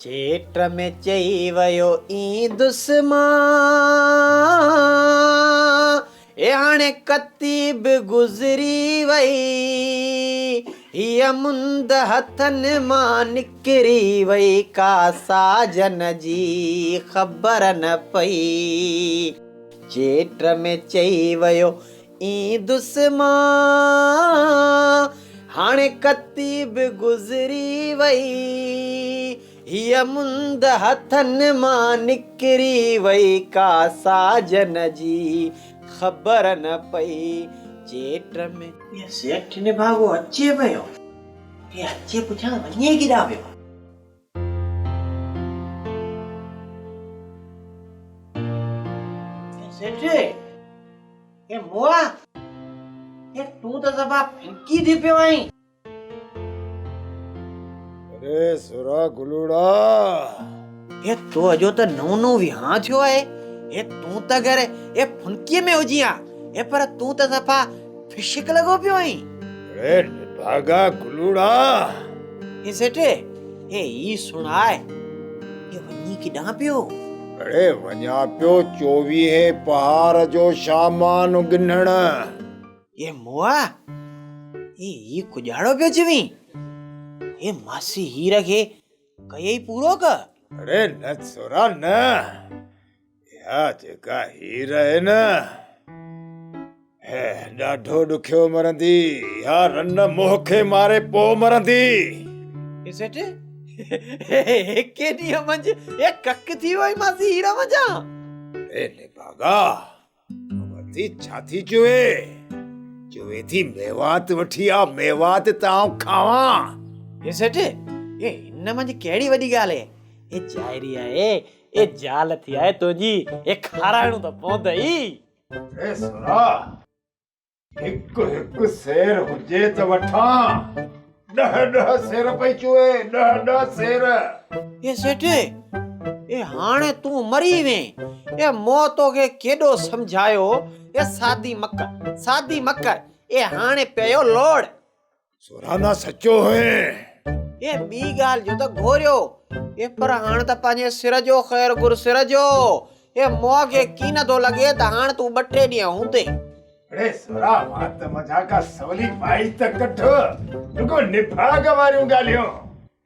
चेट में चई वयो ई दुस्मा ए हाणे कतीब गुज़री वई हीअ मुंद हथनि मां निकिरी वई का साजन जी ख़बर न पई। चेट में चई वयो ई दुस्मा हाणे कतीब गुज़री वई हीअ मुंद हथनि मां निकिरी वई का साजन जी ख़बर न पई। चेट में ये सेठ ने भागो अचे पियो ये अचे पुछां वञे किॾां पियो। सेठ ये मोआ ये तूं त सभा फिंकी थी पियो आहीं। अरे सुरा गुलूड़ा ये तो अजो त नौ विहां थियो आहे। ये तूं त घर ये फुनकीअ में हुजी आ ये पर तूं त सफ़ा फिशिक लॻो पियो आहीं। अरे भागा गुलूड़ा ये सेठ ये ई सुणाए ये वञी किॾां पियो। अरे वञा पियो 24 पहाड़ जो सामान गिनण। ये मोआ ये कुजाड़ो पियो चवी ये मासी हीर खे कई पूरो कर। अरे न सुरा न या जेका हीर है न है ॾाढो ॾुखियो मरंदी या रन मोह खे मारे पो मरंदी। ये सेठ के ॾींहं मंझि ये कक थी वई मासी हीरा मजा। अरे ने भागा वती छा थी चुए थी मेवात वठी आ मेवात तां खावा। ये सेठ ये इन मंझि कहिड़ी वॾी ॻाल्हि आहे ये जायरी आहे ये जाल थी आहे तुंहिंजी ये खाराइणो त पवंदई। ए सुरा हिकु शेर हुजे त वठा 10 शेर पई चुए 10 शेर। ये सेठ ये हाणे तूं मरी वे ये मौत के केॾो समझायो ये सादी मकर ये हाणे पियो लोड़। सुराना सच्चो है ये ॿी ॻाल्हि जो त घोरियो ये पर हाणे त पंहिंजे सिर जो ख़ैर गुर सिर जो ये मोह खे की नथो लॻे त हाणे तूं 2-3 ॾींहं हूंदे। अरे सुरा मात मजाका सवली पाई त कठ रुको निभाग वारियूं ॻाल्हियूं।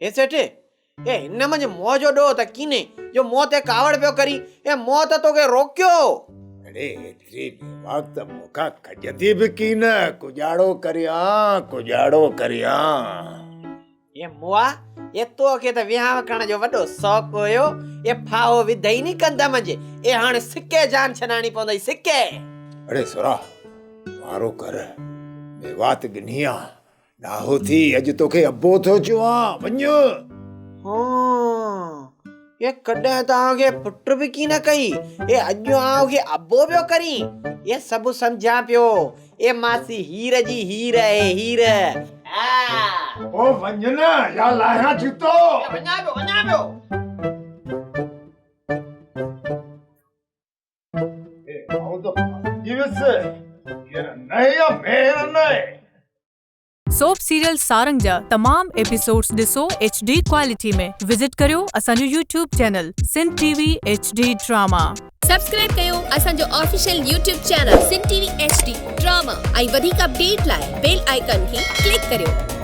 ये सेठ ये हिन मंझि मोह जो ॾोह त कीने जो मोह ते कावड़ पियो करी ये मोह त तोखे रोकियो। अरे एतिरी वक्त मोका कजंदी बि की न कुजाड़ो करियां। ये मोआ ये तोखे त विहांव करण जो वॾो शौक़ु हुयो ये फाहो विधई नी कंदा मंझि ये हाणे सिके जान छॾाणी पवंदई सिके। अरे सुरा वारो कर मेवात गिनिया ॾाहो थी अॼु तोखे अबो थो चवां वञ। ये कॾहिं तव्हांखे पुट बि की न कई ये अॼु आउं खे अबो पियो करी ये सभु सम्झां पियो ये मासी हीर जी हीर आहे हीर। ओ वंजना या लाया जूतो वञा पियो ए आओ तो दिवस ये नया मेरा नए सोप सीरियल सारंग जा तमाम एपिसोड्स ॾिसो HD क्वालिटी में विजिट करियो असांजो YouTube channel Sindh TV HD drama. Subscribe कयो असांजो official YouTube channel Sindh TV HD drama ऐं वधीक अपडेट लाइ बेल आइकन खे क्लिक करियो।